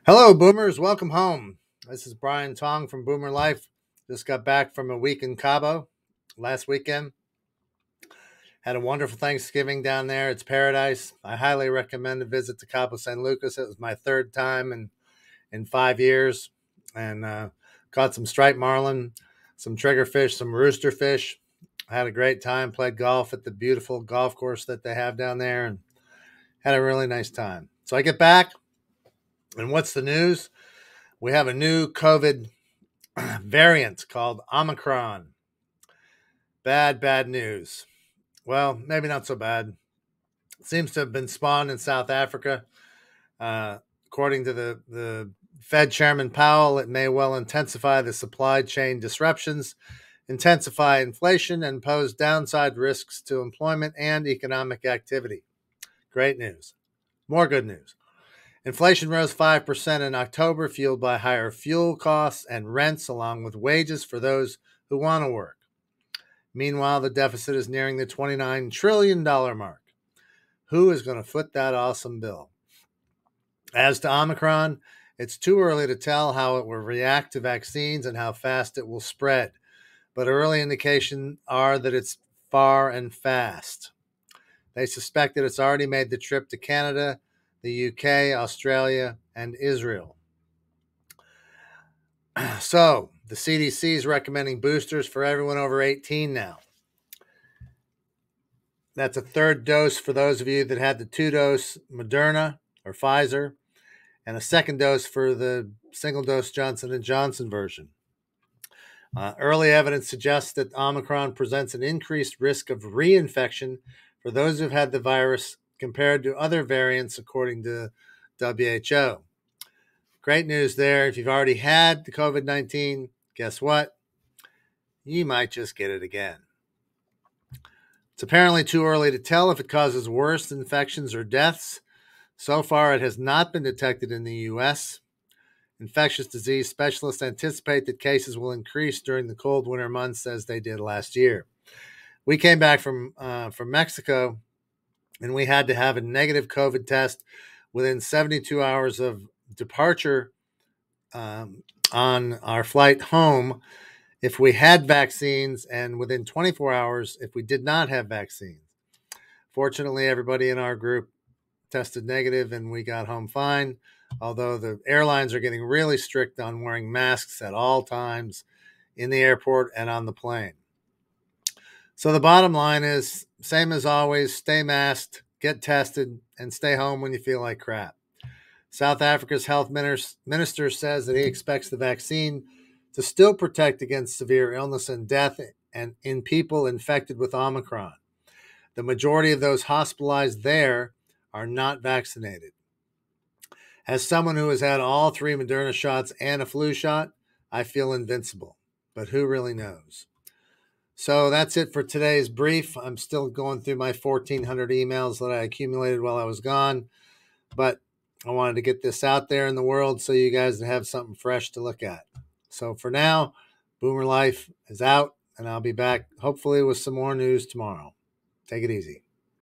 Hello, Boomers. Welcome home. This is Brian Tong from Boomerlife. Just got back from a week in Cabo last weekend. Had a wonderful Thanksgiving down there. It's paradise. I highly recommend a visit to Cabo San Lucas. It was my third time in 5 years, and caught some striped marlin, some triggerfish, some rooster fish. I had a great time. Played golf at the beautiful golf course that they have down there, and had a really nice time. So I get back, and what's the news? We have a new COVID variant called Omicron. Bad news. Well, maybe not so bad. It seems to have been spawned in South Africa. According to the Fed Chairman Powell, it may well intensify the supply chain disruptions, intensify inflation, and pose downside risks to employment and economic activity. Great news. More good news. Inflation rose 5% in October, fueled by higher fuel costs and rents, along with wages for those who want to work. Meanwhile, the deficit is nearing the $29 trillion mark. Who is going to foot that awesome bill? As to Omicron, it's too early to tell how it will react to vaccines and how fast it will spread. But early indications are that it's far and fast. They suspect that it's already made the trip to Canada, the UK, Australia, and Israel. So, the CDC is recommending boosters for everyone over 18 now. That's a third dose for those of you that had the 2-dose Moderna or Pfizer, and a second dose for the single-dose Johnson & Johnson version. Early evidence suggests that Omicron presents an increased risk of reinfection for those who've had the virus compared to other variants, according to WHO. Great news there. If you've already had the COVID-19, guess what? You might just get it again. It's apparently too early to tell if it causes worse infections or deaths. So far, it has not been detected in the U.S. Infectious disease specialists anticipate that cases will increase during the cold winter months as they did last year. We came back from Mexico, and we had to have a negative COVID test within 72 hours of departure on our flight home if we had vaccines, and within 24 hours if we did not have vaccines. Fortunately, everybody in our group tested negative and we got home fine, although the airlines are getting really strict on wearing masks at all times in the airport and on the plane. So the bottom line is, same as always, stay masked, get tested, and stay home when you feel like crap. South Africa's health minister says that he expects the vaccine to still protect against severe illness and death and in people infected with Omicron. The majority of those hospitalized there are not vaccinated. As someone who has had all 3 Moderna shots and a flu shot, I feel invincible, but who really knows? So that's it for today's brief. I'm still going through my 1,400 emails that I accumulated while I was gone, but I wanted to get this out there in the world so you guys have something fresh to look at. So for now, Boomer Life is out, and I'll be back hopefully with some more news tomorrow. Take it easy.